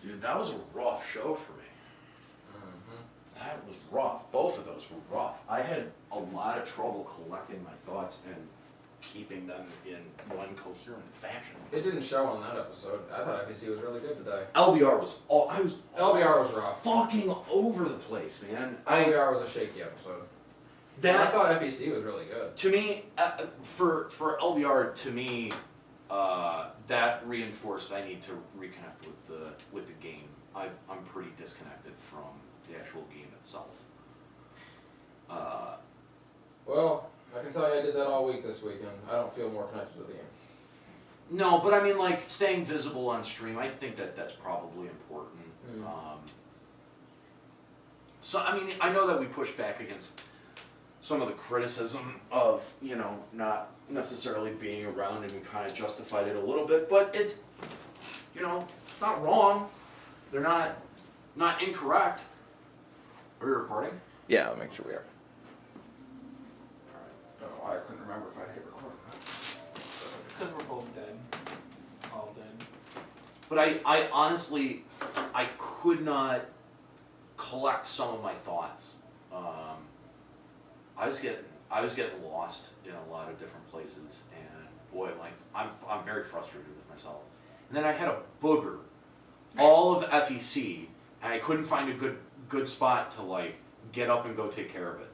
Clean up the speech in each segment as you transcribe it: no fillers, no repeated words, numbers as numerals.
Dude, that was a rough show for me. Mm-hmm. That was rough. Both of those were rough. I had a lot of trouble collecting my thoughts and keeping them in one coherent fashion. It didn't show on that episode. I thought FEC was really good today. LBR was LBR was rough. fucking over the place, man. LBR was a shaky episode. I thought FEC was really good. To me, for LBR, to me, that reinforced I need to reconnect with the game. I'm pretty disconnected from the actual game itself. Well, I can tell you I did that all week this weekend. I don't feel more connected to the game. No, but I mean, like, staying visible on stream, I think that's probably important. So, I mean, I know that we push back against some of the criticism of, you know, not necessarily being around, and we kind of justified it a little bit, but it's, you know, it's not wrong. They're not incorrect. Are we recording? Yeah, I'll make sure we are. I couldn't remember if I hit record. Because we're both dead. All dead. But I honestly, I could not collect some of my thoughts. I was getting lost in a lot of different places, and boy, like I'm very frustrated with myself. And then I had a booger all of FEC, and I couldn't find a good spot to like get up and go take care of it.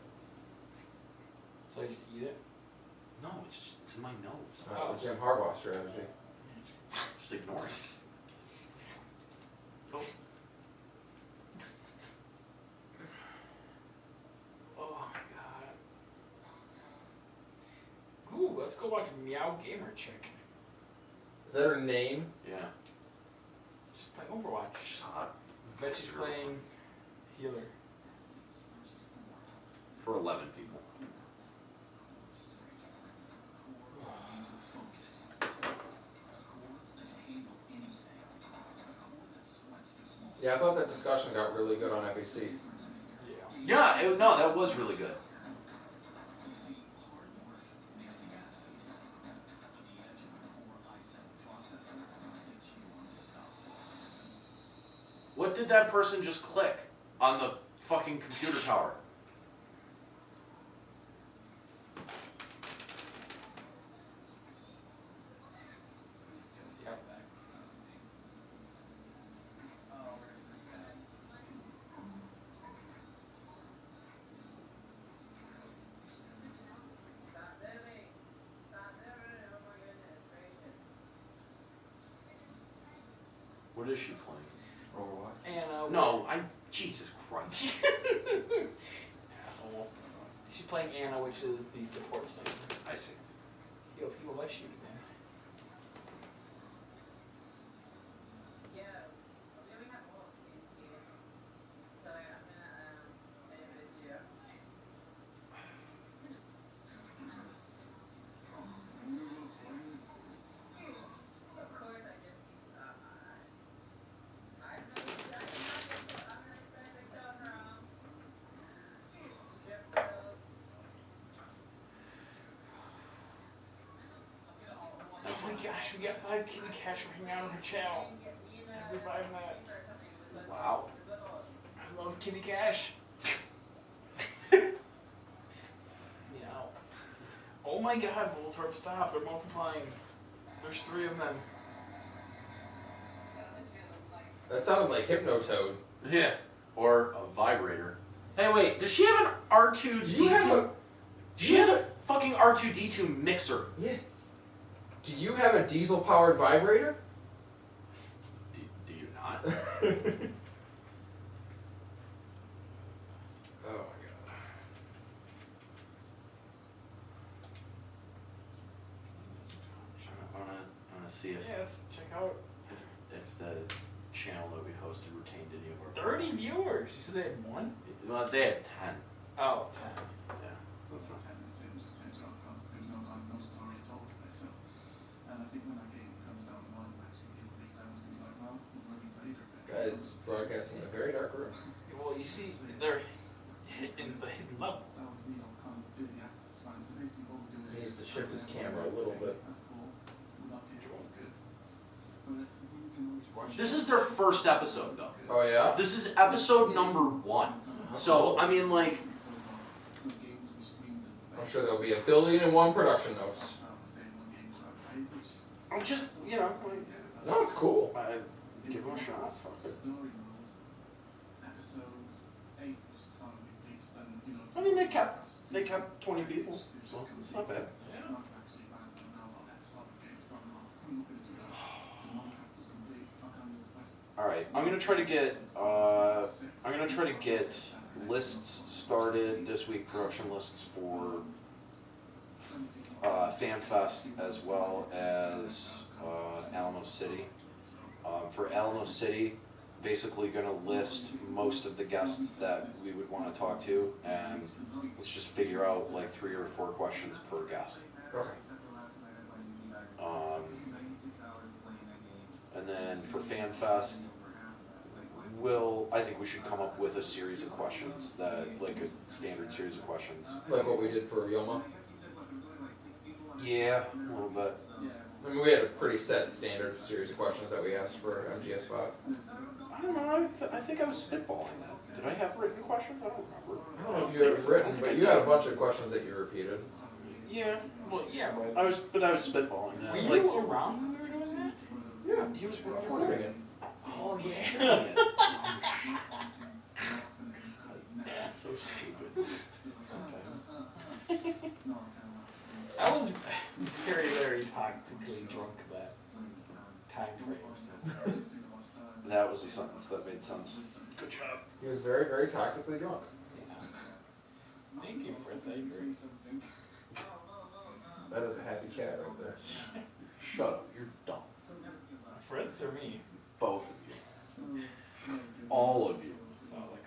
So I just eat it? No, it's in my nose. The Jim Harbaugh strategy. Just ignore it. Oh. Oh my god. Ooh, let's go watch Meow Gamer Chick. Is that her name? Yeah. She's playing Overwatch. She's hot. I bet she's playing healer. For 11 people. Yeah, I thought that discussion got really good on FEC. Yeah, no, that was really good. What did that person just click on the fucking computer tower? What is she playing? Overwatch. Anna. No, Jesus Christ. Asshole. She's playing Anna, which is the support sniper. I see. Yo, people like shooting, man. Oh my gosh, we got 5 kitty cash for hanging out on her channel every 5 minutes. Wow. I love kitty cash. Meow. Oh my god, Voltorb, stop. They're multiplying. There's 3 of them. That sounded like Hypnotoad. Yeah. Or a vibrator. Hey, wait, does she have an R2D2? She has a fucking R2D2 mixer. Yeah. Do you have a diesel-powered vibrator? Do you not? Oh my god. I wanna see if Yes, check out. if the channel that we hosted retained any of our 30 viewers. You said they had 1? Well, they had 10. Oh, 10. Yeah. That's not 10 minutes in, just turns out because there's no story at all today. So, and I think when that game comes down the line, actually, people think someone's going to be like, well, we've already played her. Guys, broadcasting in a very dark room. Well, you see, they're in the hidden level. That was me, kind of doing the access, right? So basically what we're doing He needs is... to shift his camera a little bit. That's cool. We're not doing it good. But we can always question. This is their first episode, though. Oh yeah? This is episode number 1. So, I mean, like, I'm sure there'll be 1,000,000,001 production notes. I'm just, you know, like, No, it's cool. I give them a shot. Fuck it. I mean, they kept 20 people, so it's not bad. Yeah. All right, I'm gonna try to get lists started this week, production lists for FanFest as well as Alamo City. For Alamo City, basically gonna list most of the guests that we would want to talk to, and let's just figure out like 3 or 4 questions per guest. Okay. And then for FanFest, I think we should come up with a series of questions like a standard series of questions. Like what we did for Yoma. Yeah, a little bit. I mean, we had a pretty set standard series of questions that we asked for MGS5. I don't know, I think I was spitballing that. Did I have written questions? I don't remember. I don't know if you had it written, but you had a bunch of questions that you repeated. Yeah, Well, yeah, but I was spitballing that. were you Like, around when we were doing that? Yeah, he was recording recording it. Oh yeah. Yeah, so stupid. I was very, very toxically drunk that time frame. That was a sentence that made sense. Good job. He was very, very toxically drunk. Yeah. Thank you, Fritz. I agree. That is a happy cat right there. Shut up, you're dumb. Fritz or me? Both of you. All of you. So like.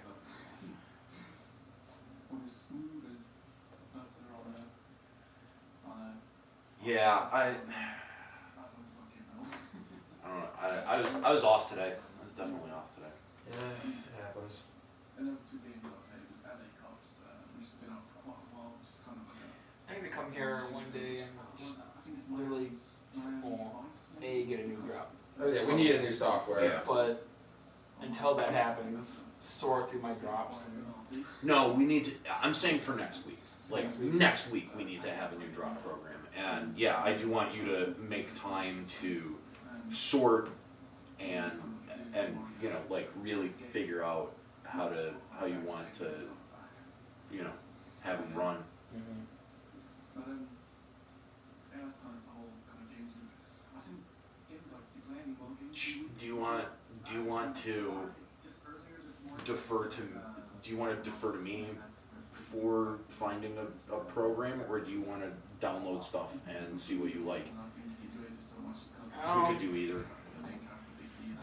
Yeah, I don't know. I was off today. I was definitely off today. Yeah, it happens. I need to come here one day and just literally, get a new drop. Oh yeah, we need a new software. Yeah. But until that happens, sort through my drops. And No, we need to. I'm saying for next week. Like Next week. next week, we need to have a new drop program. And yeah, I do want you to make time to sort and you know, like really figure out how you want to, you know, have them run. Do you want to defer to? Do you want to defer to me for finding a program, or do you want to download stuff and see what you like? We could do either.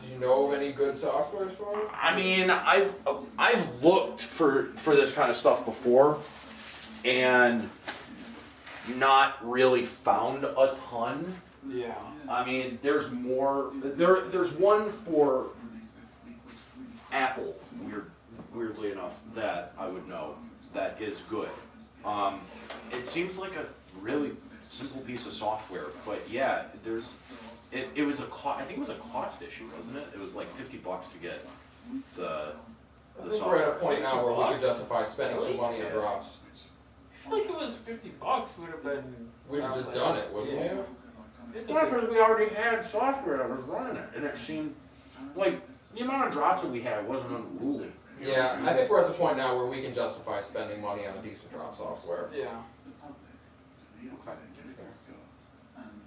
Do you know of any good softwares for it? I mean, I've looked for this kind of stuff before, and not really found a ton. yeah. I mean, there's more. There's one for Apple, weirdly enough, that I would know that is good. It seems like a really simple piece of software, but yeah, it was I think it was a cost issue, wasn't it? It was like $50 to get the I think software. we're at a point now where we could $50? justify spending some money on drops. I feel like it was $50 would have been. We'd have just done it, wouldn't we? Yeah. It was Well, because we already had software that was running it, and it seemed like the amount of drops that we had wasn't unruly. You know what Yeah, I'm I saying? think we're at the point now where we can justify spending money on a decent drop software. Yeah.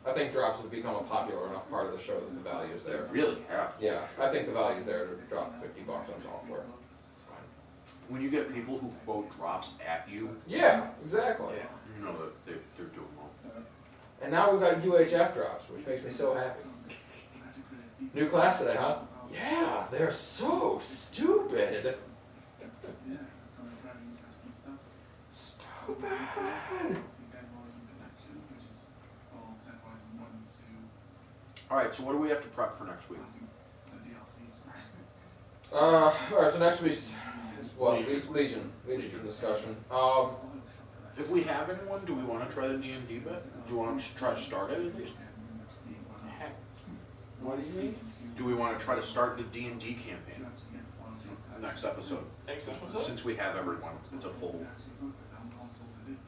I think drops have become a popular enough part of the show that the value is there. Really have. Yeah, I think the value is there to drop $50 on software. It's fine. When you get people who quote drops at you, Yeah, exactly. Yeah. you know that they're doing well. And now we've got UHF drops, which makes me so happy. New class today, huh? Yeah, they're so stupid. Stupid. Alright, so what do we have to prep for next week? Alright, so next week's is what? Legion. Legion discussion. If we have anyone, do we want to try the D&D bit? Do you want to try to start it at least? Heck, what do you mean? do we want to try to start the D&D campaign next episode? Next episode? Since we have everyone, it's a full.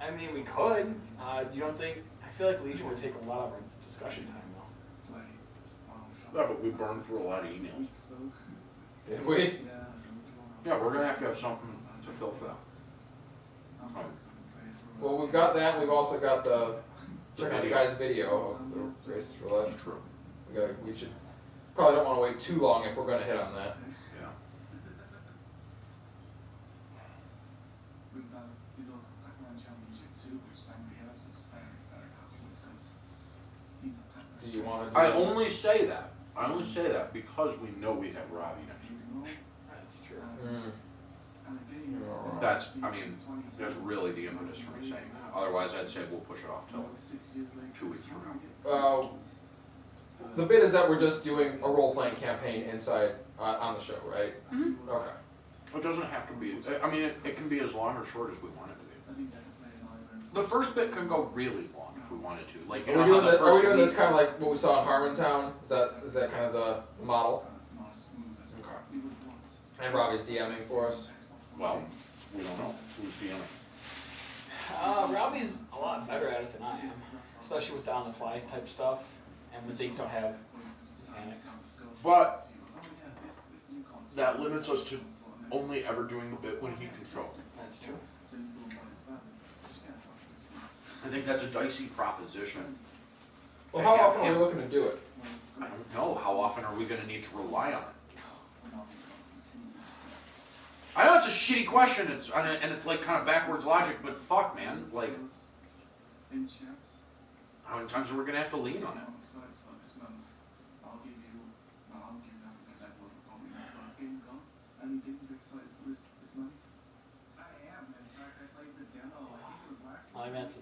I mean, we could. You don't think? I feel like Legion would take a lot of our discussion time, though. Yeah, but we burned through a lot of emails. Did we? Yeah, we're gonna have to have something to fill for that. Well, we've got that. We've also got the check out the guy's video of the race roulette. That's true. We should probably don't want to wait too long if we're going to hit on that. Yeah. With he's also Pac-Man Championship 2, which somebody else was very, very happy with because he's a Pac-Man. Do you want to? I only say that. I only say that because we know we have Robbie next week. That's true. That's, I mean, that's really the impetus for me saying that. Otherwise, I'd say we'll push it off till 2 weeks from now. The bit is that we're just doing a role-playing campaign inside on the show, right? Mm-hmm. Okay. It doesn't have to be. I mean, it can be as long or short as we want it to be. The first bit can go really long if we wanted to. Like, you know how the Are we first doing week. this kind of like what we saw in Harmontown? Is that kind of the model? Okay. And Robbie's DMing for us. Well, we don't know who's DMing. Robbie's a lot better at it than I am, especially with the on-the-fly type stuff, and when things don't have mechanics. But that limits us to only ever doing the bit when he can show. That's true. I think that's a dicey proposition. Well, how often are we looking to do it? I don't know. How often are we going to need to rely on it? I know it's a shitty question. And it's like kind of backwards logic, but fuck, man. Like, how many times are we going to have to lean on it? I mean, that's a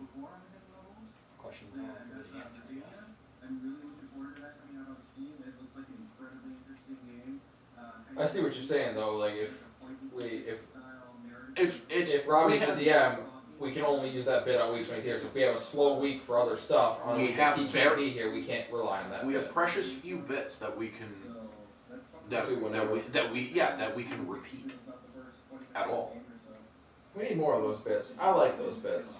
question we don't really answer, I guess. I'm really looking forward to that coming out on Steam. It looks like an incredibly interesting game. I see what you're saying though. Like if we Robbie's the have- DM, we can only use that bit on weeks when he's here. So if we have a slow week for other stuff, on a We week have he can't be here, we can't rely on that. We bit. have precious few bits that we can Do whatever. that we can repeat at all. We need more of those bits. I like those bits.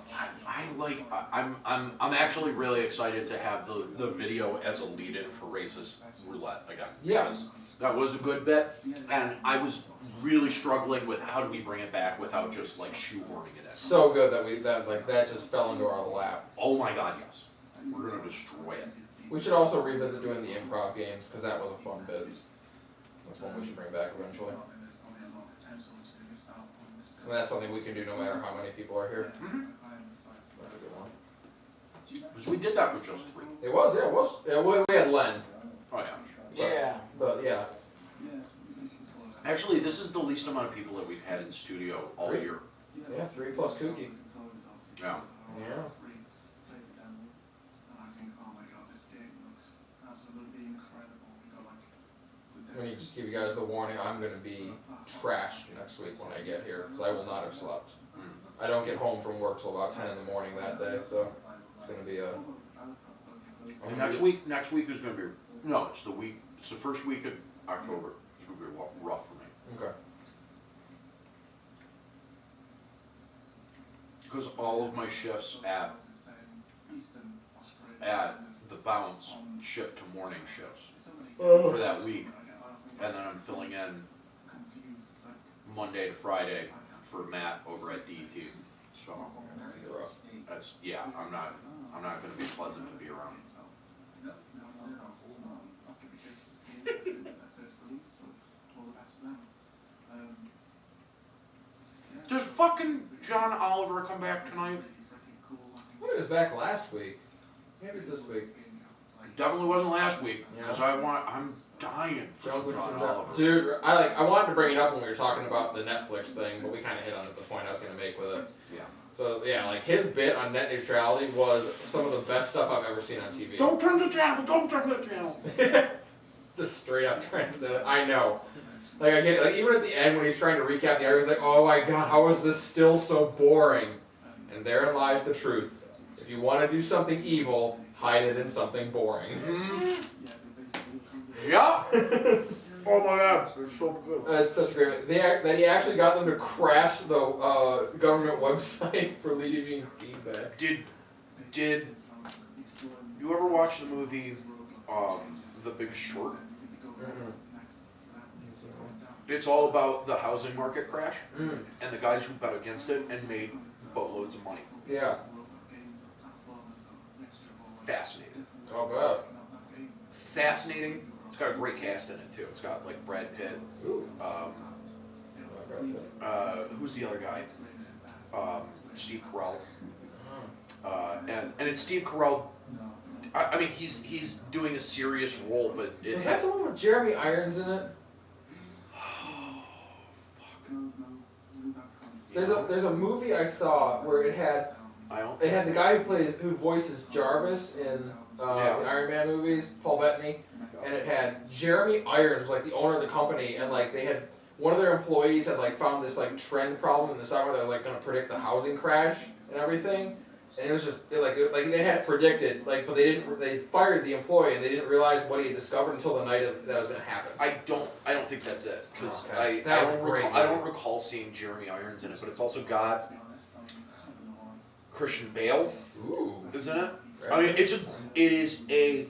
I'm actually really excited to have the video as a lead-in for Racist Roulette again. Yeah. Because that was a good bit, and I was really struggling with how do we bring it back without just like shoehorning it in. So good that just fell into our lap. Oh my god, yes. We're gonna destroy it. We should also revisit doing the improv games because that was a fun bit. That's one we should bring back eventually. And that's something we can do no matter how many people are here. Mm-hmm. That's a good one. Because we did that with just 3. It was. Yeah, we had Len. Oh yeah. Yeah. But yeah. Actually, this is the least amount of people that we've had in studio all 3. year. Yeah, 3 plus Kooky. Yeah. Yeah. Let me just give you guys the warning. I'm going to be trashed next week when I get here because I will not have slept. I don't get home from work till about 10 in the morning that day, so it's going to be a. And next week is going to be it's the first week of October. It's going to be rough for me. Okay. Because all of my shifts at the bounce shift to morning shifts for that week, and then I'm filling in Monday to Friday for Matt over at DET. So that's I'm not going to be pleasant to be around. Does fucking John Oliver come back tonight? I thought he was back last week. Maybe it's this week. Definitely wasn't last week because I'm dying for Jones John looking Oliver. Dude, I wanted to bring it up when we were talking about the Netflix thing, but we kind of hit on it, the point I was going to make with it. Yeah. So yeah, like his bit on net neutrality was some of the best stuff I've ever seen on TV. Don't turn the channel! Don't turn the channel! Just straight up trying to say that. I know. Like I get it. Like even at the end when he's trying to recap the argument, he's like, "Oh my god, how is this still so boring?" And therein lies the truth. If you want to do something evil, hide it in something boring. Yeah. Oh my god, they're so good. It's such a great. That he actually got them to crash the government website for leaving feedback. Did you ever watch the movie The Big Short? Mm-hmm. It's all about the housing market crash and the guys who bet against it and made boatloads of money. Yeah. Fascinating. Oh god. Fascinating. It's got a great cast in it too. It's got like Brad Pitt. Ooh. Who's the other guy? Steve Carell. And it's Steve Carell. I mean, he's doing a serious role, but it Was has. that the one with Jeremy Irons in it? There's a movie I saw where it had the guy who voices Jarvis in the Iron Man movies, Paul Bettany, and it had Jeremy Irons, like the owner of the company, and like they had one of their employees had like found this like trend problem in the summer that was like going to predict the housing crash and everything, and it was just like they had predicted but they fired the employee and they didn't realize what he had discovered until the night that was going to happen. I don't think that's it because Okay. I don't recall seeing Jeremy Irons in it, but it's also got Christian Bale, isn't it? I mean, it is a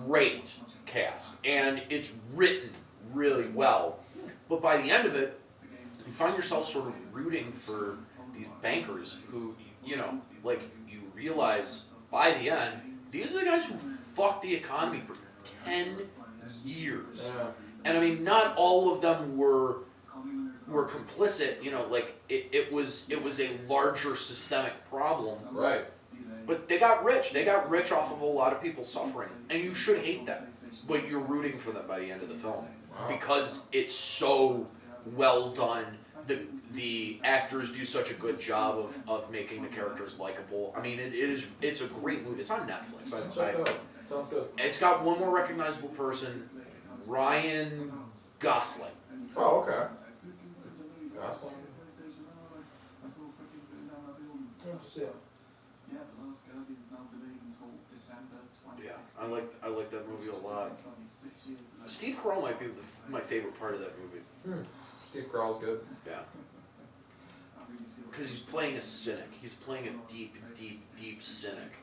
great cast and it's written really well, but by the end of it, you find yourself sort of rooting for these bankers who, you realize by the end, these are the guys who fucked the economy for 10 years. Yeah. And I mean, not all of them were complicit, it was a larger systemic problem. Right. But they got rich. They got rich off of a lot of people suffering. And you should hate them. But you're rooting for them by the end of the film. Wow. Because it's so well done. The actors do such a good job of making the characters likable. I mean, it's a great movie. It's on Netflix. Sounds good. It's got one more recognizable person, Ryan Gosling. Oh, okay. Gosling. Yeah, I like that movie a lot. Steve Carell might be my favorite part of that movie. Steve Carell's good. Yeah. Because he's playing a cynic. He's playing a deep cynic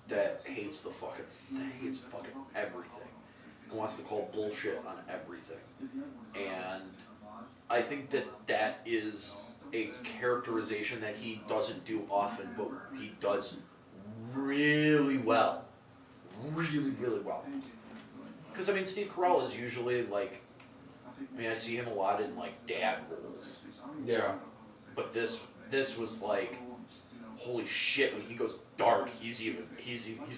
that hates fucking everything and wants to call bullshit on everything. And I think that is a characterization that he doesn't do often, but he does really well. Really, really well. Because, I mean, Steve Carell is usually I see him a lot in dad roles. Yeah. But this was holy shit, when he goes dark, he's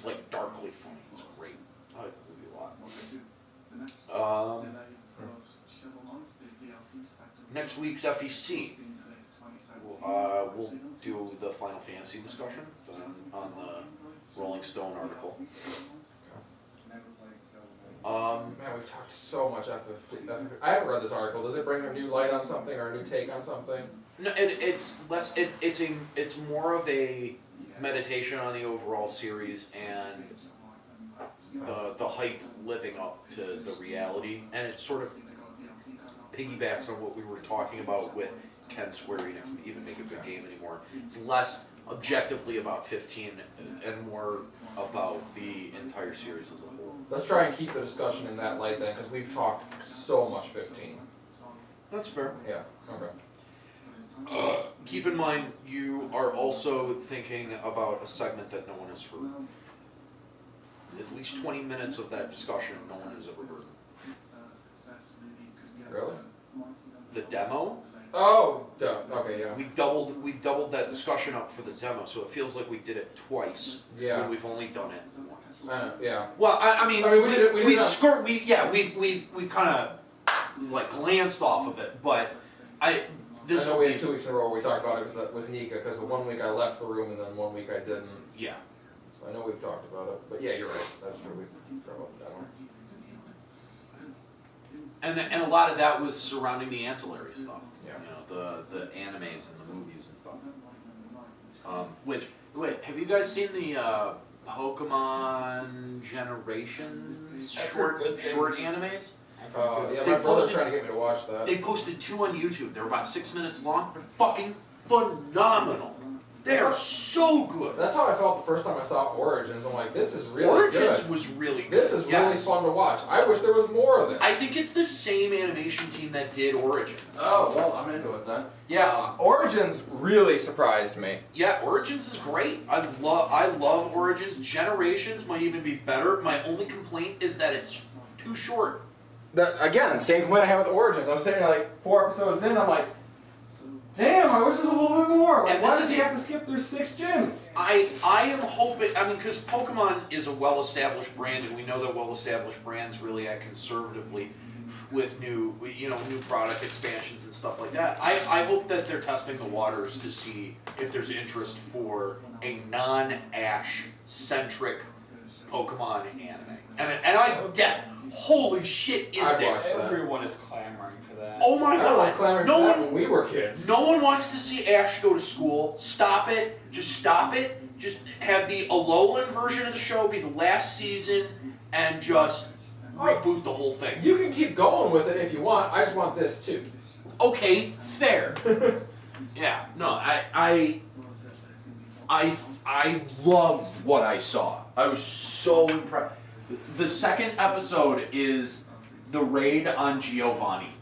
like darkly funny. It's great. I like the movie a lot. Next week's FEC, we'll do the Final Fantasy discussion on the Rolling Stone article. Man, we've talked so much FF. I haven't read this article. Does it bring a new light on something or a new take on something? No, it's less. It's more of a meditation on the overall series and the hype living up to the reality, and it sort of piggybacks on what we were talking about with can Square Enix even make a good game anymore. It's less objectively about 15 and more about the entire series as a whole. Let's try and keep the discussion in that light then, because we've talked so much 15. That's fair. Yeah. Okay. Keep in mind, you are also thinking about a segment that no one has heard. At least 20 minutes of that discussion no one has ever heard. Really? The demo? Oh, duh. Okay, yeah. We doubled that discussion up for the demo, so it feels like we did it twice. Yeah. When we've only done it once. I know, yeah. Well, I mean, we've kind of glanced off of it, but I know we had 2 weeks in a row where we talked about it with Nika, because the 1 week I left the room and then 1 week I didn't. Yeah. So I know we've talked about it, but yeah, you're right. That's true. We've talked about the demo. And a lot of that was surrounding the ancillary stuff. Yeah. The animes and the movies and stuff. Wait, have you guys seen the Pokemon Generations I've heard good short things. animes. Yeah, They my brother's posted- trying to get me to watch that. They posted 2 on YouTube. They're about 6 minutes long. They're fucking phenomenal. They are so good. That's how I felt the first time I saw Origins. I'm like, this is really Origins good. was really good. This is really Yes. fun to watch. I wish there was more of this. I think it's the same animation team that did Origins. Oh, well, I'm into it then. Yeah, Origins really surprised me. Yeah, Origins is great. I love Origins. Generations might even be better. My only complaint is that it's too short. Again, same complaint I have with Origins. I'm sitting there like 4 episodes in, I'm like, damn, I wish there was a little bit more. Like, And why this does is he it. have to skip through 6 gyms? I am hoping, I mean, because Pokemon is a well-established brand, and we know that well-established brands really act conservatively with new product expansions and stuff like that. I hope that they're testing the waters to see if there's interest for a non-Ash centric Pokemon anime. Holy shit, is I'd there? watch that. Everyone is clamoring for that. Oh my I was god. clamoring No for that one when we were kids. No one wants to see Ash go to school. Stop it. Just stop it. Just have the Alolan version of the show be the last season and just reboot the whole thing. You can keep going with it if you want. I just want this too. Okay, fair. Yeah, no, I loved what I saw. I was so impressed. The second episode is the raid on Giovanni.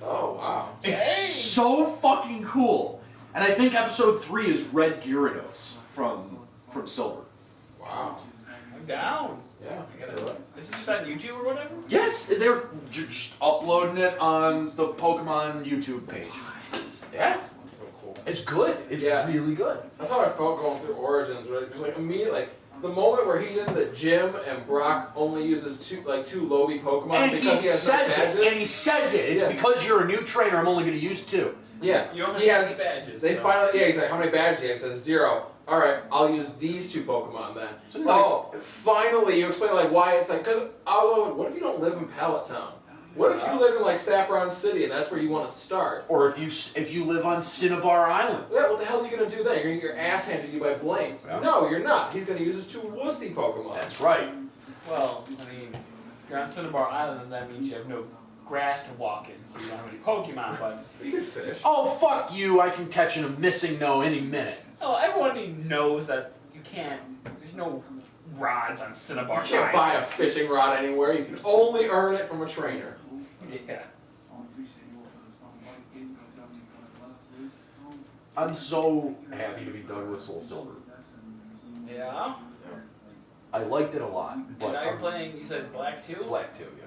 Oh, wow. It's so fucking cool. And I think episode 3 is Red Gyarados from Silver. Wow. I'm down. Yeah. I gotta, this is just on YouTube or whatever? Yes, they're just uploading it on the Pokemon YouTube page. Yeah, So cool. it's good. It's Yeah. really good. That's how I felt going through Origins, right? Because like immediately, like the moment where he's in the gym and Brock only uses two Lobby Pokemon And he because he has no says it. badges. And he says it. It's Yeah. because you're a new trainer. I'm only going to use 2. Yeah, You don't have he has. any badges. They so. finally, yeah, he's like, how many badges do you have? He says 0. All right, I'll use these 2 Pokemon then. It's a nice- Oh, finally, you explain like why it's like, because I was like, what if you don't live in Pallet Town? What if you live in like Saffron City and that's where you want to start? Or if you live on Cinnabar Island. Yeah, what the hell are you gonna do then? You're gonna get your ass handed to you by Blaine. Yeah. No, you're not. He's gonna use his 2 wussy Pokemon. That's right. Well, I mean, if you're on Cinnabar Island, then that means you have no grass to walk in, so you don't have any Pokemon, but... You can fish. Oh, fuck you. I can catch a missing no any minute. Oh, everyone knows that you can't... There's no rods on Cinnabar You can't buy a fishing rod anywhere. You can only earn it from a trainer. Yeah. I'm so happy to be done with Soul Silver. Yeah? I liked it a lot. But And now you're playing, you said Black 2? Black 2, yeah.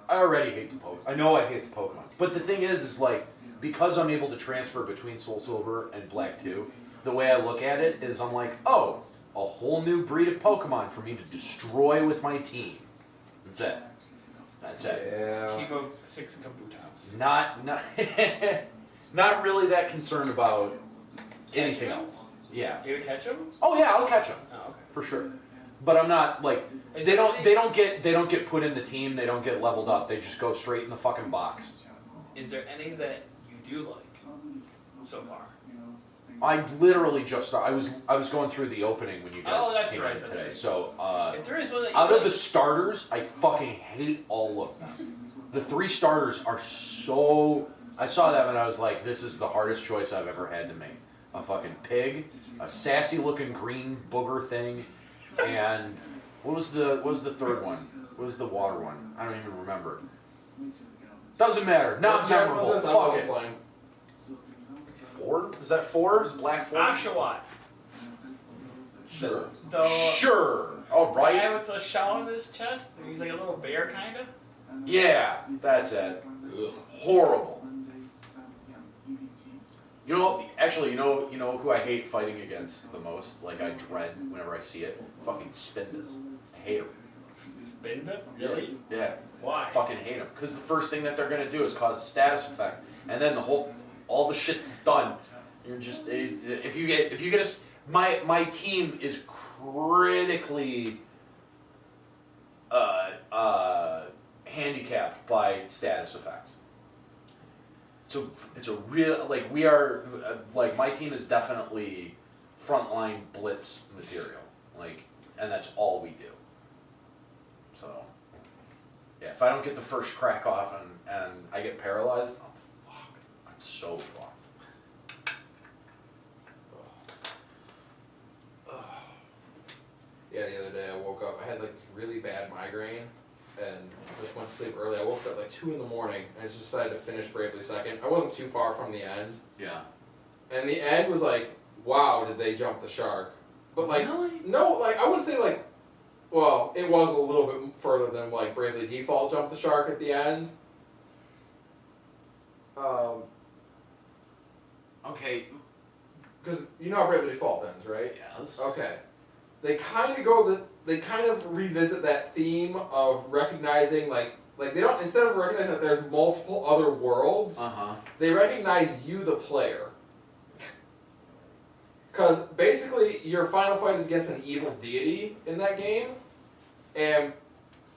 I already hate the Pokemon. I know I hate the Pokemon. But the thing is like, because I'm able to transfer between Soul Silver and Black 2, the way I look at it is I'm like, oh, a whole new breed of Pokemon for me to destroy with my team. That's it. That's it. Yeah. Team of 6 Kabutops. Not not really that concerned about anything else. Yeah. You gonna catch them? Oh yeah, I'll catch them Oh, okay. for sure. But I'm not like Is they there don't any- they don't get put in the team. They don't get leveled up. They just go straight in the fucking box. Is there any that you do like so far? I literally just started. I was going through the opening when you guys Oh, that's came right, in that's today. right. So If there is one that you out of like, the starters, I fucking hate all of them. The 3 starters are so. I saw them and I was like, this is the hardest choice I've ever had to make. A fucking pig, a sassy looking green booger thing, and what was the third one? What was the water one? I don't even remember. Doesn't matter. Not What gen memorable. was this? I Fuck wasn't it. playing. 4? Is that 4? Is Black 4? Oshawott. Sure. The Sure. All guy right. with the shell on his chest. He's like a little bear, kinda. Yeah, that's it. Ugh. Horrible. You know, actually, you know who I hate fighting against the most? Like I dread whenever I see it. Fucking Spindas. I hate them. Spinda? Really? Yeah. Why? Fucking hate them. Because the first thing that they're gonna do is cause a status effect, and then all the shit's done. You're just if you get my team is critically handicapped by status effects. it's a real, like, we are, like, my team is definitely frontline blitz material, like, and that's all we do. So, yeah, if I don't get the first crack off and I get paralyzed, I'm fucked. I'm so fucked. Yeah, the other day I woke up, I had like this really bad migraine, and just went to sleep early. I woke up at like 2 in the morning, and I just decided to finish Bravely Second. I wasn't too far from the end, Yeah. and the end was like, wow, did they jump the shark? But like, Really? no, like I wouldn't say like, well, it was a little bit further than like Bravely Default jumped the shark at the end. Okay. Because you know how Bravely Default ends, right? Yes. Okay. They kind of revisit that theme of recognizing like they don't, instead of recognizing that there's multiple other worlds, they recognize you the player. Because basically your final fight is against an evil deity in that game, and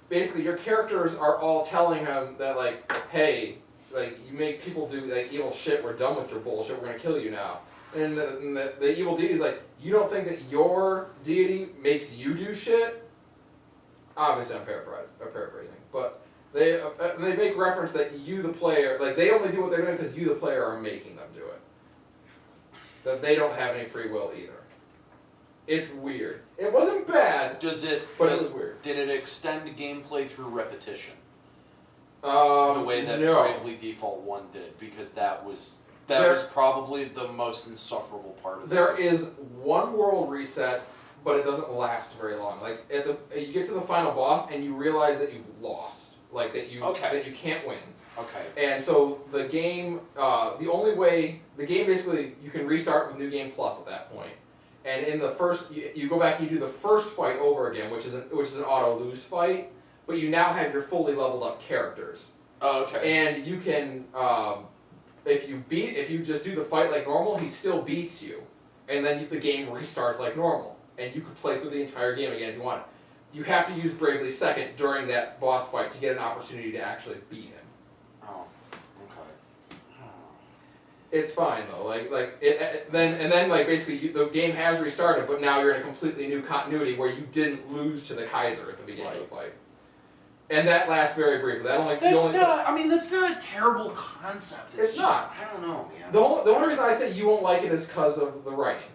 basically your characters are all telling him that like, hey, like you make people do like evil shit, we're done with your bullshit, we're gonna kill you now. And the evil deity is like, you don't think that your deity makes you do shit? Obviously, I'm paraphrasing, but they make reference that you, the player, like they only do what they're doing because you, the player, are making them do it. That they don't have any free will either. It's weird. It wasn't bad. But it was weird. Did it extend gameplay through repetition? The way that no. Bravely Default 1 did, because that was probably the most insufferable part of it. There is one world reset, but it doesn't last very long. Like you get to the final boss and you realize that you've lost, like that you can't win. Okay. And so the game, the only way the game basically you can restart with New Game Plus at that point. And in the first, you go back and you do the first fight over again, which is an auto lose fight, but you now have your fully leveled up characters. Oh, okay. And you can. If you just do the fight like normal, he still beats you, and then the game restarts like normal, and you could play through the entire game again if you want. You have to use Bravely Second during that boss fight to get an opportunity to actually beat him. Oh, okay. It's fine though, then basically the game has restarted, but now you're in a completely new continuity where you didn't lose to the Kaiser at the beginning of the fight. And that lasts very briefly. That's not a terrible concept. It's not. I don't know, man. The only reason I say you won't like it is because of the writing.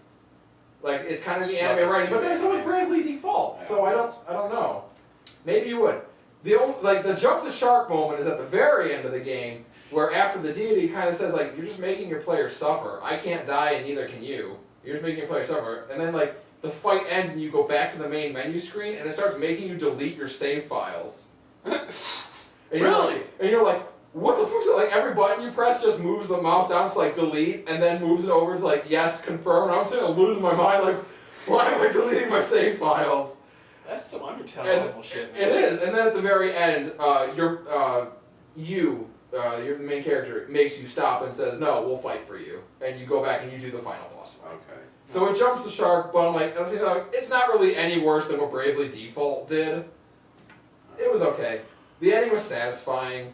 Like it's kind of the anime writing, but there's always Bravely Default, so I don't know. Maybe you would. The jump the shark moment is at the very end of the game, where after the deity kind of says like, you're just making your player suffer. I can't die and neither can you. You're just making your player suffer. And then like the fight ends and you go back to the main menu screen and it starts making you delete your save files. And you're like, what the fuck's it? Like every button you press just moves the mouse down to like delete and then moves it over to like yes, confirm. And I'm sitting there losing my mind like, why am I deleting my save files? That's some Undertale level shit, man. It is. And then at the very end, your main character makes you stop and says, no, we'll fight for you. And you go back and you do the final boss fight. Okay. So it jumps the shark, but I'm like, it's not really any worse than what Bravely Default did. It was okay. The ending was satisfying.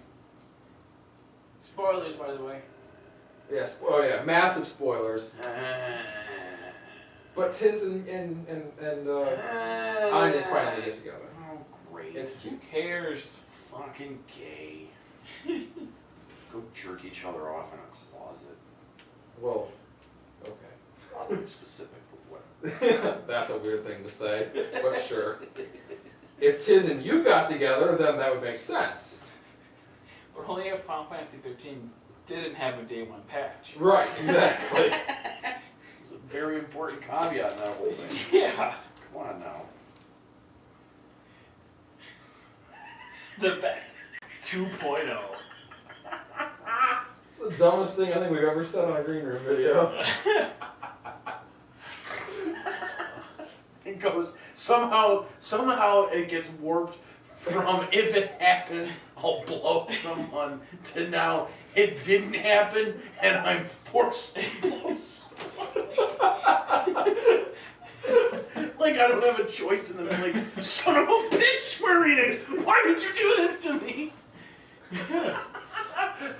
Spoilers, by the way. Yes. Oh yeah, massive spoilers. But Tiz and Anya's finally get together. Oh great. It's Who cares? fucking gay. Go jerk each other off in a closet. Well, okay. Not really specific, but whatever. That's a weird thing to say, but sure. If Tiz and you got together, then that would make sense. But only if Final Fantasy 15 didn't have a day one patch. Right, exactly. It's a very important caveat in that whole thing. Yeah. Come on now. The back 2.0. It's the dumbest thing I think we've ever said on a Green Room video. It goes, somehow it gets warped from if it happens, I'll blow someone, to now it didn't happen and I'm forced to blow someone. Like I don't have a choice in the middle, like, son of a bitch, Square Enix, why did you do this to me? I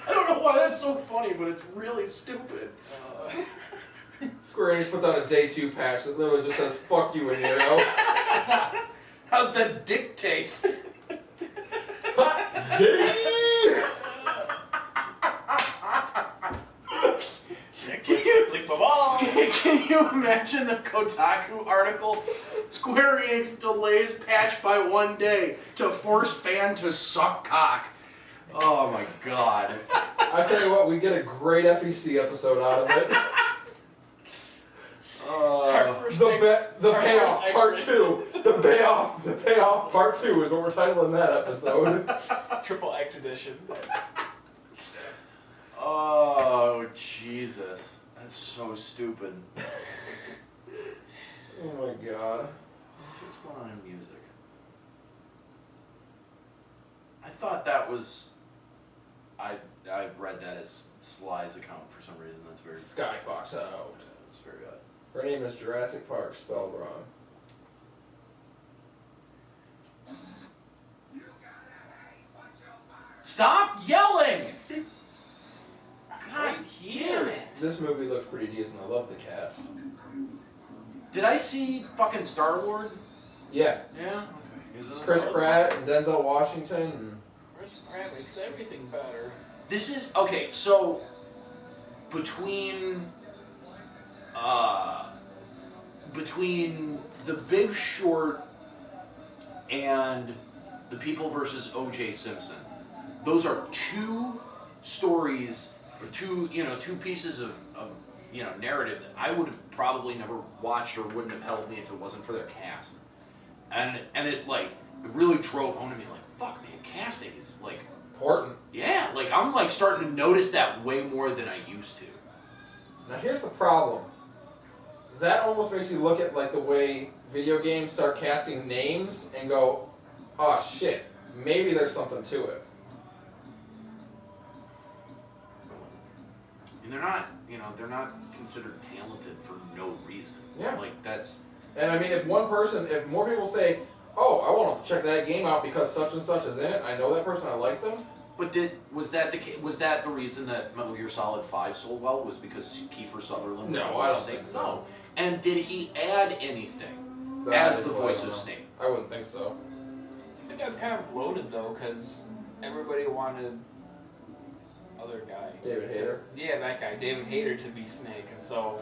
don't know why why that's so funny, but it's really stupid. Square Enix puts out a day 2 patch that literally just says "fuck you, Aniero." How's that dick taste? Can you imagine the Kotaku article? Square Enix delays patch by 1 day to force fan to suck cock. Oh my god. I tell you what, we get a great FEC episode out of it. The payoff part 2. The payoff part 2 is what we're titling that episode. Triple X edition. Oh Jesus. That's so stupid. Oh my god. What's going on in music? I thought that was... I read that as Sly's account for some reason. That's very... Sky Fox out. That's very odd. Her name is Jurassic Park, spelled wrong. Stop yelling! God damn it! This movie looked pretty decent. I love the cast. Did I see fucking Star-Lord? Yeah. Yeah? Chris Pratt and Denzel Washington. And Chris Pratt makes everything better. This is... Okay, so... Between The Big Short and The People versus O.J. Simpson, those are two stories, or two pieces of narrative that I would have probably never watched or wouldn't have held me if it wasn't for their cast. And it really drove home to me, like, fuck man, casting is like important. Yeah, like I'm like starting to notice that way more than I used to. Now here's the problem. That almost makes you look at like the way video games start casting names and go, oh shit, maybe there's something to it. And they're not considered talented for no reason. Yeah. Like that's... And I mean, if more people say, oh, I want to check that game out because such and such is in it, I know that person, I like them. But was that the reason that Metal Gear Solid 5 sold well? Was because Kiefer Sutherland was No, the I voice don't of think Snake? so. No. And did he add anything That as is the what I voice don't of know. Snake? I wouldn't think so. I think that's kind of loaded though, because everybody wanted other guy. David Hayter. Yeah, that guy, David Hayter, to be Snake, and so.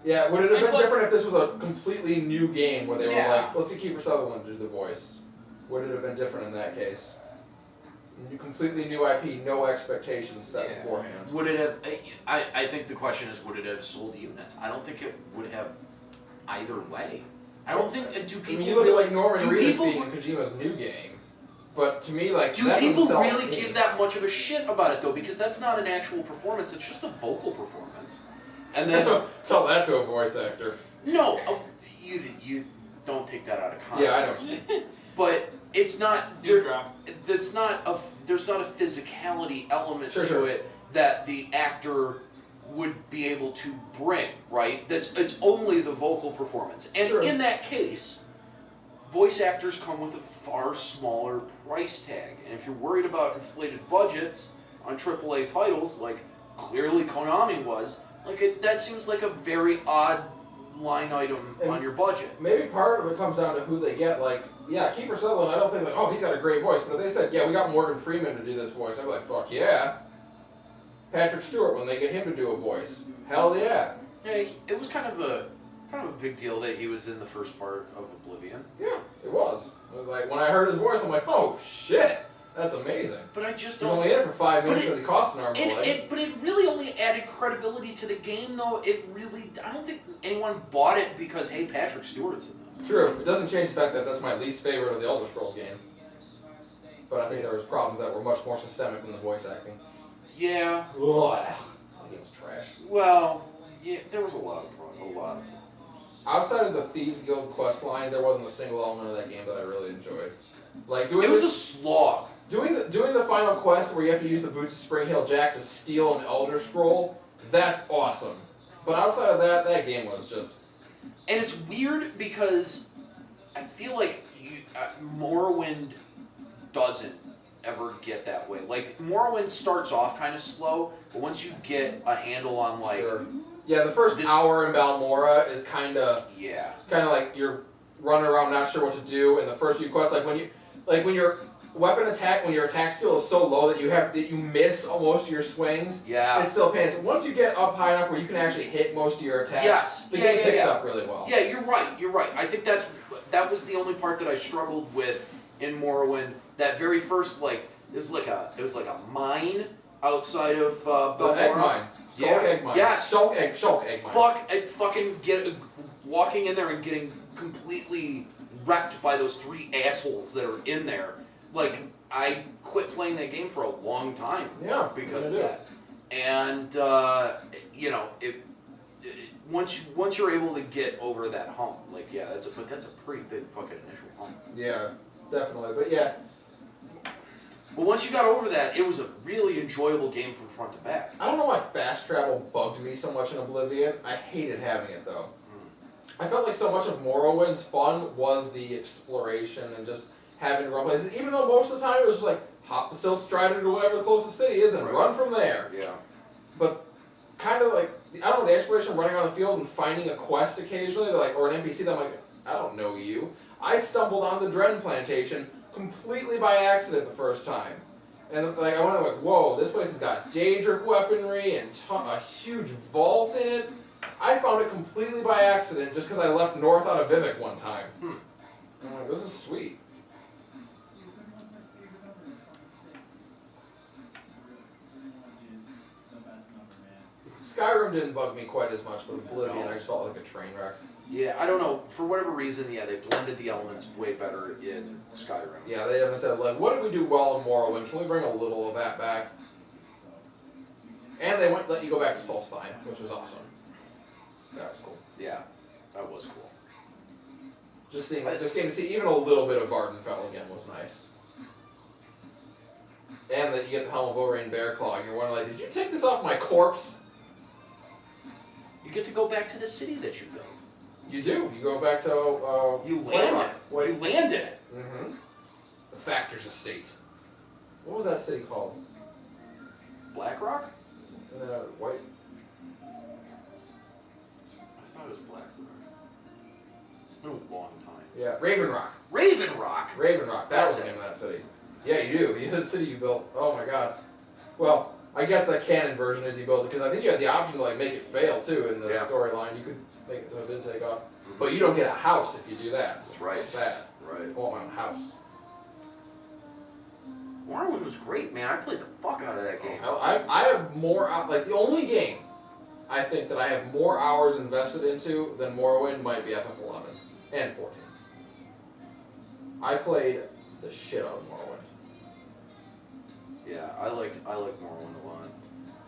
Yeah, would it have And been plus- different if this was a completely new game where they were Yeah. like, let's get Kiefer Sutherland to do the voice? Would it have been different in that case? Completely new IP, no expectations set Yeah. beforehand. Would it have... I think the question is, would it have sold units? I don't think it would have either way. I don't think... Do I people mean, you look at like Norman do Reedus people- being in Kojima's new game, but to me, like, Do that people doesn't sell really me. give that much of a shit about it though? Because that's not an actual performance; it's just a vocal performance. And then Tell that to a voice actor. no, you don't take that out of context. Yeah, I know. But it's not New drop. there's not a physicality element Sure, to sure. it that the actor would be able to bring, right? It's only the vocal performance. And Sure. in that case, voice actors come with a far smaller price tag. And if you're worried about inflated budgets on AAA titles, like clearly Konami was, that seems like a very odd line item And on your budget. Maybe part of it comes down to who they get. Like, yeah, Kiefer Sutherland, I don't think like, oh, he's got a great voice. But if they said, yeah, we got Morgan Freeman to do this voice, I'd be like, fuck yeah. Patrick Stewart, when they get him to do a voice, hell yeah. Yeah, it was kind of a big deal that he was in the first part of Oblivion. Yeah, it was. It was like, when I heard his voice, I'm like, oh shit, that's amazing. But I just He's don't... only in it for 5 minutes But because it costs an arm and a leg. But it really only added credibility to the game, though. I don't think anyone bought it because, hey, Patrick Stewart's in this. True. It doesn't change the fact that that's my least favorite of the Elder Scrolls game. But I think there was problems that were much more systemic than the voice acting. Yeah. Ugh, that game was trash. Well, yeah, there was a lot of problems. Outside of the Thieves Guild quest line, there wasn't a single element of that game that I really enjoyed. Like It was a slog. doing the final quest where you have to use the Boots of Spring Hill Jack to steal an Elder Scroll. That's awesome. But outside of that, that game was just... And it's weird because I feel like Morrowind doesn't. ever get that way. Like, Morrowind starts off kind of slow, but once you get a handle on, like... Sure. Yeah, the first hour in Balmora is kind of like you're running around not sure what to do, and the first few quests, when your weapon attack, when your attack skill is so low that you miss most of your swings, it's still a pain. So once you get up high enough where you can actually hit most of your attacks, the game picks up really well. Yeah, you're right. I think that was the only part that I struggled with in Morrowind. That very first, it was like a mine outside of Balmora. The egg mine. Shulk egg mine. Yeah. Shulk egg mine. Fucking walking in there and getting completely wrecked by those 3 assholes that are in there. Like, I quit playing that game for a long time. Yeah, because of that. And once you're able to get over that hump, that's a pretty big fucking initial hump. Yeah, definitely. But yeah. But once you got over that, it was a really enjoyable game from front to back. I don't know why fast travel bugged me so much in Oblivion. I hated having it though. I felt like so much of Morrowind's fun was the exploration and just having to run places. Even though most of the time it was just like hop the Silk Strider to whatever the closest city is and run from there. Yeah. But kind of like, I don't know, the exploration, running around the field and finding a quest occasionally, or an NPC that I'm like, I don't know you. I stumbled on the Dren Plantation completely by accident the first time. And I went whoa, this place has got Daedric weaponry and a huge vault in it. I found it completely by accident just because I left north out of Vivek one time. I'm like, this is sweet. Skyrim didn't bug me quite as much, but Oblivion I just felt like a train wreck. Yeah, I don't know. For whatever reason, they blended the elements way better in Skyrim. Yeah, they haven't said, what did we do well in Morrowind? Can we bring a little of that back? And they let you go back to Solstheim, which was awesome. That was cool. Yeah, that was cool. Just getting to see even a little bit of Vardenfell again was nice. And that you get the Helm of Oberyn Bearclaw, and you're wondering, did you take this off my corpse? You get to go back to the city that you built. You do. You go back to you land it. You land in it. Mm-hmm. The Factor's Estate. What was that city called? Blackrock? White. I thought it was Blackrock. It's been a long time. Yeah, Ravenrock. Ravenrock. That was the name of that city. Yeah, you do. The city you built. Oh my god. Well, I guess the canon version is you built it because I think you had the option to make it fail too in the storyline. You could make it so it didn't take off. But you don't get a house if you do that. So that's right. It's bad. Right. I want my own house. Morrowind was great, man. I played the fuck out of that game. I have more, the only game I think that I have more hours invested into than Morrowind might be FF11 and 14. I played the shit out of Morrowind. Yeah, I liked Morrowind a lot.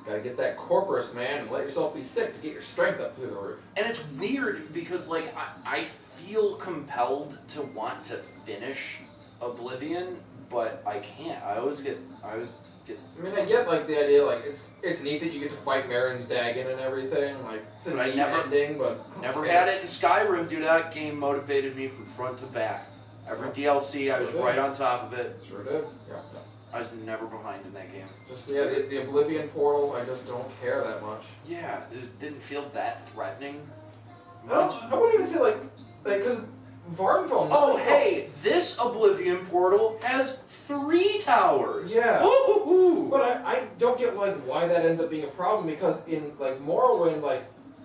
Gotta get that Corpus, man, and let yourself be sick to get your strength up through the roof. And it's weird because I feel compelled to want to finish Oblivion, but I can't. I always get. I mean, I get the idea. It's neat that you get to fight Marin's Dagon and everything. It's a neat ending, but never had it in Skyrim. Dude, that game motivated me from front to back. Every DLC, I was right on top of it. Sure did. Yeah. I was never behind in that game. The Oblivion portal, I just don't care that much. Yeah, it didn't feel that threatening. I wouldn't even say because Vardenfell. Oh, hey, this Oblivion portal has 3 towers. Yeah. Woo-hoo-hoo. But I don't get why that ends up being a problem because in Morrowind,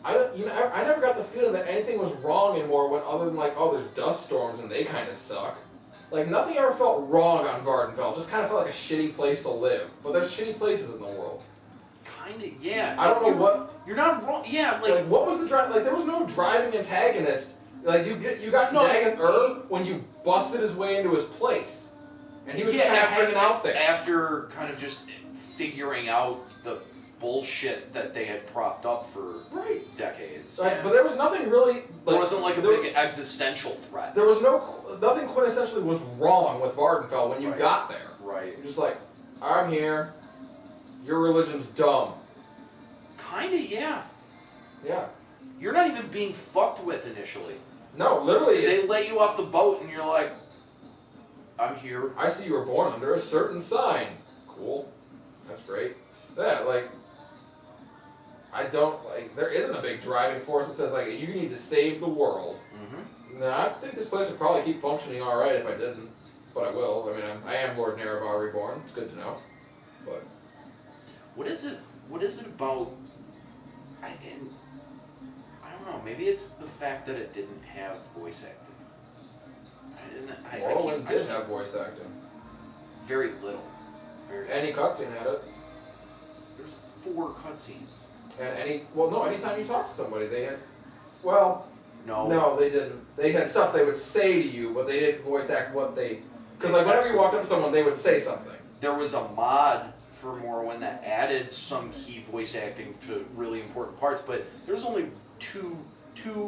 I never got the feeling that anything was wrong in Morrowind other than there's dust storms and they kind of suck. Nothing ever felt wrong on Vardenfell. It just kind of felt like a shitty place to live. But there's shitty places in the world. Kinda, yeah. I don't know what. You're not wrong. Yeah, what was the drive? There was no driving antagonist. You got to Dagoth when you busted his way into his place, and he was just kind of hanging out there. After kind of just figuring out the bullshit that they had propped up for decades. Right, but there was nothing really. There wasn't a big existential threat. There was nothing quintessentially was wrong with Vardenfell when you got there. Right. You're just I'm here. Your religion's dumb. Kinda, yeah. Yeah. You're not even being fucked with initially. No, literally. They let you off the boat and you're like, I'm here. I see you were born under a certain sign. Cool. That's great. Yeah, like, I don't, like, there isn't a big driving force that says, like, you need to save the world. Mm-hmm. No, I think this place would probably keep functioning alright if I didn't. But I will. I mean, I am Lord Nerevar Reborn. It's good to know. But What is it about, I don't know, maybe it's the fact that it didn't have voice acting. Morrowind did have voice acting. Very little. Any cutscene had it. There's 4 cutscenes. And anytime you talk to somebody, they had, well, No. no, they didn't. They had stuff they would say to you, but they didn't voice act what they, because like whenever you walked up to someone, they would say something. There was a mod for Morrowind that added some key voice acting to really important parts, but there's only two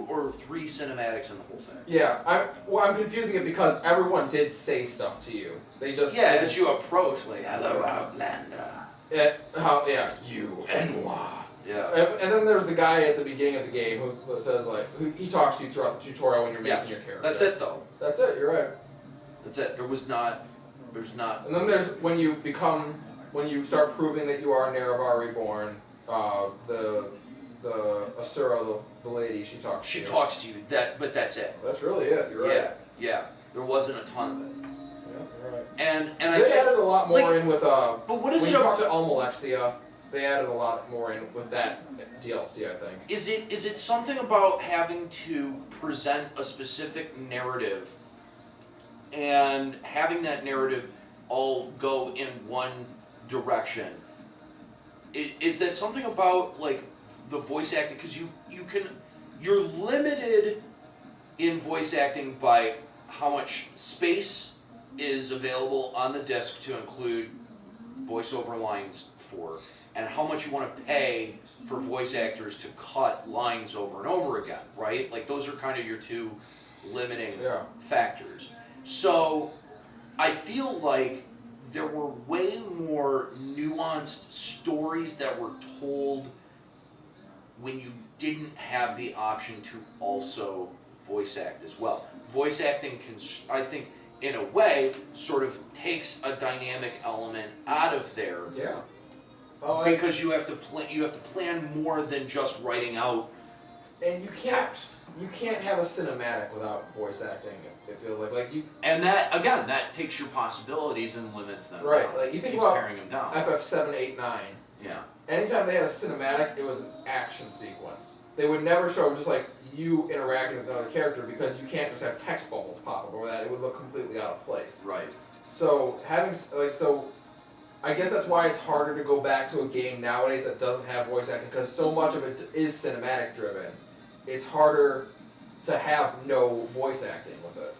or 3 cinematics in the whole thing. Yeah, I'm confusing it because everyone did say stuff to you. They just Yeah, as you approach, like, hello, Outlander. you and moi. Yeah. And then there's the guy at the beginning of the game who says like, he talks to you throughout the tutorial when you're making your character. That's it, though. That's it. You're right. That's it. There's not. And then there's when you start proving that you are Nerevar Reborn. The Asura, the lady, she talks to you. She talks to you. But that's it. That's really it. You're right. Yeah. There wasn't a ton of it. Yeah, you're right. And they added a lot more in with But what is when it? you talk to Almalexia, they added a lot more in with that DLC, I think. Is it something about having to present a specific narrative and having that narrative all go in one direction? Is that something about like the voice acting? Because you're limited in voice acting by how much space is available on the disc to include voiceover lines for, and how much you want to pay for voice actors to cut lines over and over again, right? Like those are kind of your 2 limiting factors. So I feel like there were way more nuanced stories that were told when you didn't have the option to also voice act as well. Voice acting can, I think, in a way, sort of takes a dynamic element out of there. Yeah. Because you have to plan more than just writing out and you can't text. You can't have a cinematic without voice acting. It feels like you. And that takes your possibilities and limits them. Right. Down. Like you think keeps about paring them down. FF7, 8, 9. Yeah. Anytime they had a cinematic, it was an action sequence. They would never show just like you interacting with another character because you can't just have text bubbles pop up over that. It would look completely out of place. Right. So I guess that's why it's harder to go back to a game nowadays that doesn't have voice acting because so much of it is cinematic driven. It's harder to have no voice acting with it.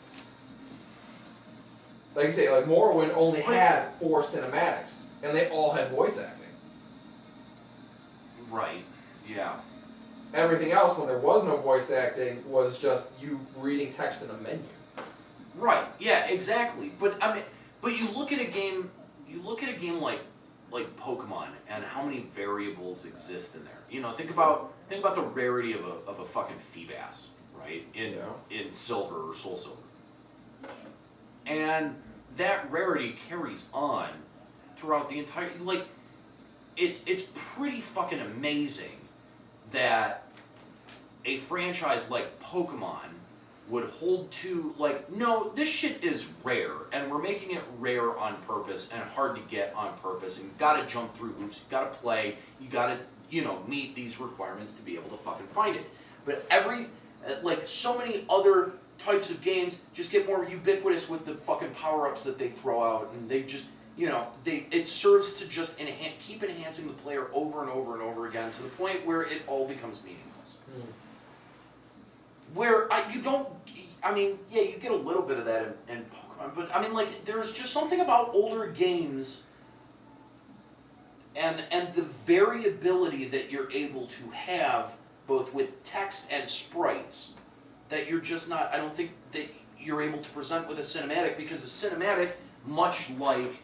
Like you say, like Morrowind only had 4 cinematics, and they all had voice acting. Right. Yeah. Everything else, when there was no voice acting, was just you reading text in a menu. Right. Yeah. Exactly. But I mean, you look at a game. You look at a game like Pokemon and how many variables exist in there. You know, think about the rarity of a fucking Feebas, right? In Silver or Soul Silver. And that rarity carries on throughout the entire, like, it's pretty fucking amazing that a franchise like Pokemon would hold to, like, no, this shit is rare, and we're making it rare on purpose and hard to get on purpose, and you gotta jump through hoops, you gotta play, you gotta, meet these requirements to be able to fucking find it. But so many other types of games just get more ubiquitous with the fucking power-ups that they throw out, and they just, it serves to just keep enhancing the player over and over and over again to the point where it all becomes meaningless. Where you get a little bit of that in Pokemon, but I mean, like, there's just something about older games and the variability that you're able to have both with text and sprites that you're just not, I don't think that you're able to present with a cinematic, because a cinematic, much like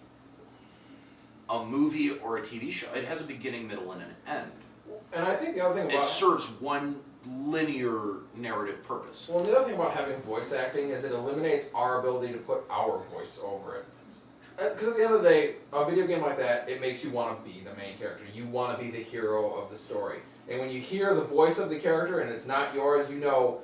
a movie or a TV show, it has a beginning, middle, and an end. And I think the other thing about it serves one linear narrative purpose. Well, the other thing about having voice acting is it eliminates our ability to put our voice over it. Because at the end of the day, a video game like that, it makes you want to be the main character. You want to be the hero of the story. And when you hear the voice of the character and it's not yours, you know,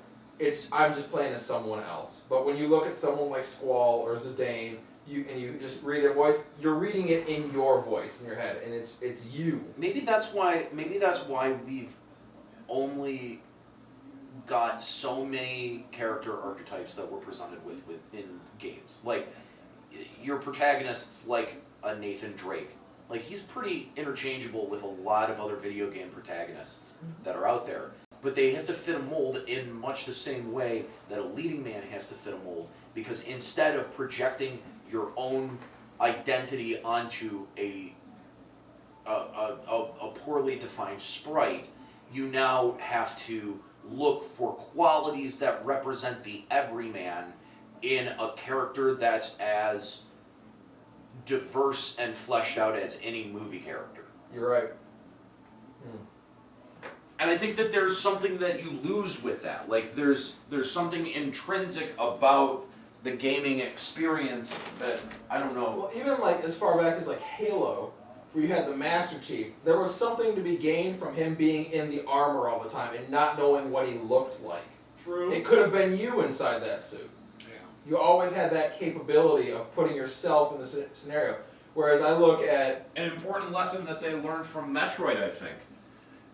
I'm just playing as someone else. But when you look at someone like Squall or Zidane, you just read their voice, you're reading it in your voice, in your head, and it's you. Maybe that's why we've only got so many character archetypes that we're presented with in games. Like, your protagonists, like a Nathan Drake. Like, he's pretty interchangeable with a lot of other video game protagonists that are out there. But they have to fit a mold in much the same way that a leading man has to fit a mold. Because instead of projecting your own identity onto a poorly defined sprite, you now have to look for qualities that represent the everyman in a character that's as diverse and fleshed out as any movie character. You're right. And I think that there's something that you lose with that. Like, there's something intrinsic about the gaming experience that, I don't know. Well, even like as far back as like Halo, where you had the Master Chief, there was something to be gained from him being in the armor all the time and not knowing what he looked like. True. It could have been you inside that suit. Yeah. You always had that capability of putting yourself in the scenario. Whereas I look at... An important lesson that they learned from Metroid, I think.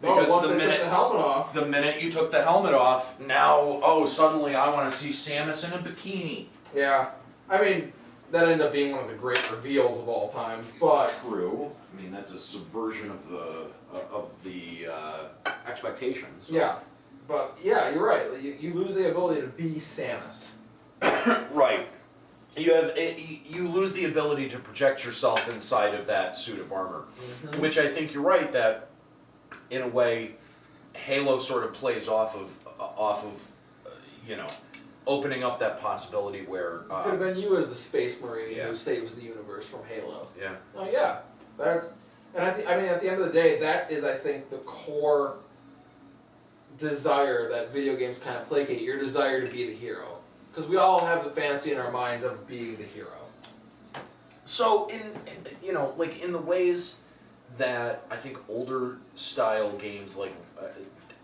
Once they took the helmet off. The minute you took the helmet off, now, suddenly I want to see Samus in a bikini. Yeah. I mean, that ended up being one of the great reveals of all time, but... True. I mean, that's a subversion of the expectations. So. Yeah. But, yeah, you're right. You lose the ability to be Samus. Right. You lose the ability to project yourself inside of that suit of armor, which I think you're right that, in a way, Halo sort of plays off of opening up that possibility where Could have been you as the Space Marine Yeah. who saves the universe from Halo. Yeah. Oh yeah, I mean, at the end of the day, that is, I think, the core desire that video games kind of placate. Your desire to be the hero, because we all have the fantasy in our minds of being the hero. So in the ways that I think older style games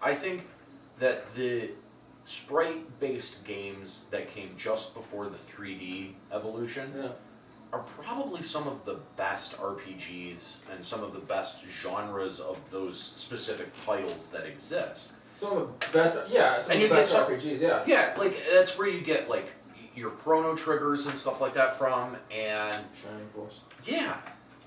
I think that the sprite-based games that came just before the 3D evolution are probably some of the best RPGs and some of the best genres of those specific titles that exist. Some of the best, RPGs, yeah. Yeah, like that's where you get like your Chrono Triggers and stuff like that from, and Shining Force. Yeah,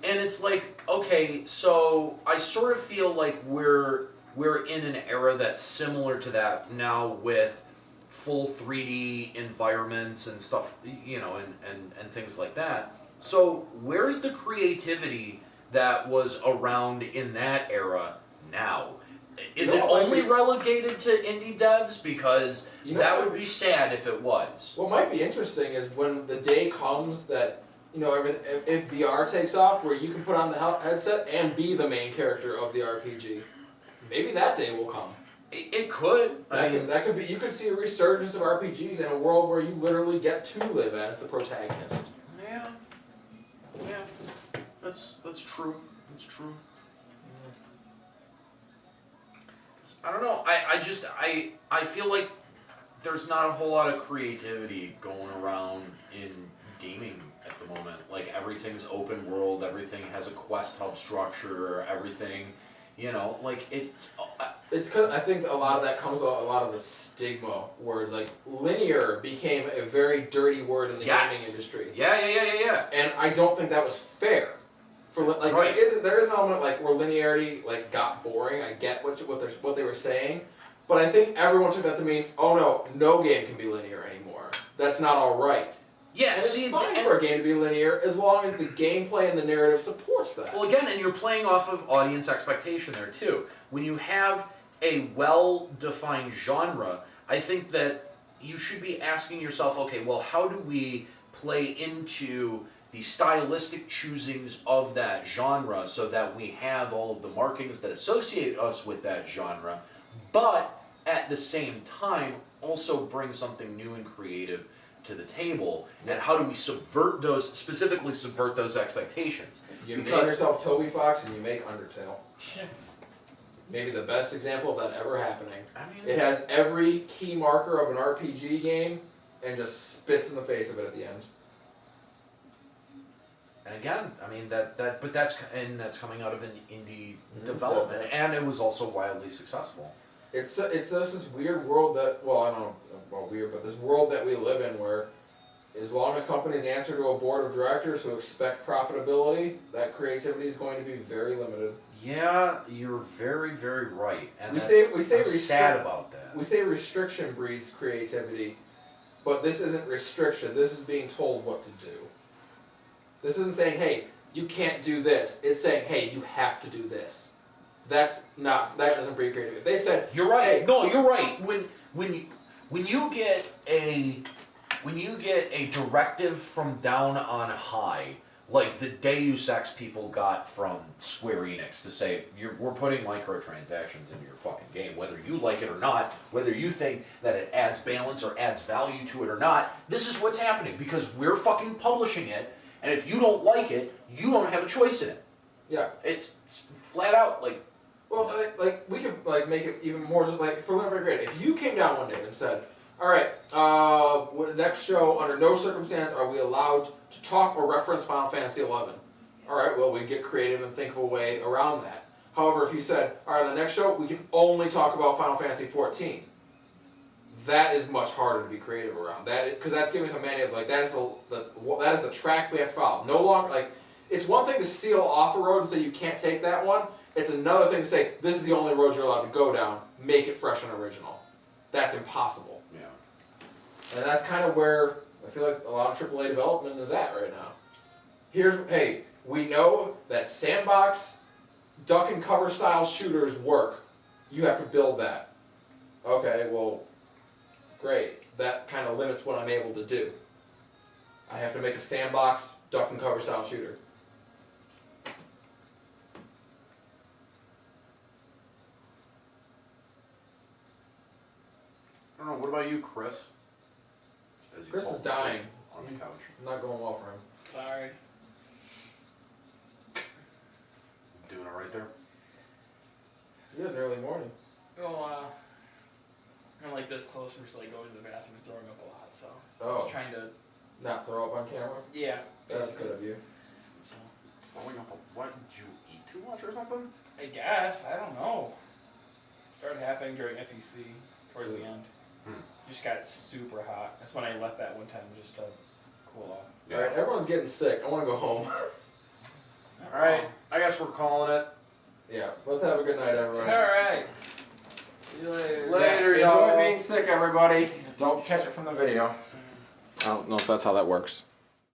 and it's like, okay, so I sort of feel like we're in an era that's similar to that now with full 3D environments and stuff, and things like that. So where's the creativity that was around in that era now? Is it only relegated to indie devs? Because that would be sad if it was. What might be interesting is when the day comes that, if VR takes off, where you can put on the headset and be the main character of the RPG. Maybe that day will come. It could. That could be. You could see a resurgence of RPGs in a world where you literally get to live as the protagonist. Yeah. That's true. That's true. I don't know. I feel like there's not a whole lot of creativity going around in gaming at the moment. Like, everything's open world, everything has a quest hub structure, everything, It's because I think a lot of that comes with a lot of the stigma, where it's like linear became a very dirty word in the gaming industry. Yeah. And I don't think that was fair. Right. There is an element where linearity got boring. I get what they were saying, but I think everyone took that to mean, oh no game can be linear anymore. That's not all right. Yeah, and it's fine for a game to be linear as long as the gameplay and the narrative supports that. Well, again, and you're playing off of audience expectation there too. When you have a well-defined genre, I think that you should be asking yourself, okay, well, how do we play into the stylistic choosings of that genre so that we have all of the markings that associate us with that genre, but at the same time also bring something new and creative to the table, and how do we specifically subvert those expectations? You name yourself Toby Fox and you make Undertale. Maybe the best example of that ever happening. I mean, It has every key marker of an RPG game and just spits in the face of it at the end. and again, I mean but that's coming out of an indie development, and it was also wildly successful. It's this weird world that, well, I don't know about weird, but this world that we live in where as long as companies answer to a board of directors who expect profitability, that creativity is going to be very limited. Yeah, you're very, very right, and We say I'm sad about that. We say restriction breeds creativity, but this isn't restriction. This is being told what to do. This isn't saying, hey, you can't do this. It's saying, hey, you have to do this. That doesn't breed creativity. If they said, You're right. Hey, No, you're right. When you get a directive from down on high, like the Deus Ex people got from Square Enix to say we're putting microtransactions in your fucking game, whether you like it or not, whether you think that it adds balance or adds value to it or not. This is what's happening because we're fucking publishing it, and if you don't like it, you don't have a choice in it. yeah. It's flat out like. Well, like we could like make it even more just like for Limerick Great. If you came down one day and said, "All right, next show, under no circumstance are we allowed to talk or reference Final Fantasy XI." All right, well we get creative and think of a way around that. However, if you said, "All right, the next show we can only talk about Final Fantasy XIV," that is much harder to be creative around. Because that's giving some mandate like that is the track we have to follow. No longer like it's one thing to seal off a road and say you can't take that one. It's another thing to say, this is the only road you're allowed to go down, make it fresh and original. That's impossible. Yeah. And that's kind of where I feel like a lot of AAA development is at right now. Hey, we know that sandbox, duck and cover style shooters work. You have to build that. Okay, well, great. That kind of limits what I'm able to do. I have to make a sandbox, duck and cover style shooter. I don't know, what about you, Chris? As he Chris falls is dying. asleep on the couch. Not going well for him. Sorry. Doing it right there? You had an early morning. Well, I'm like this close to like going to the bathroom and throwing up a lot, so I Oh, was trying to. not throw up on camera? Yeah. That's basically. good of you. So, Throwing up what? Did you eat too much or something? I guess I don't know. Started happening during FEC towards the end. Just got super hot. That's when I left that one time just to cool off. Alright, everyone's getting sick. I want to go home. Alright, I guess we're calling it. Yeah, let's have a good night, everyone. Alright. See you later. Later, Enjoy y'all. being sick, everybody. Don't catch it from the video. I don't know if that's how that works.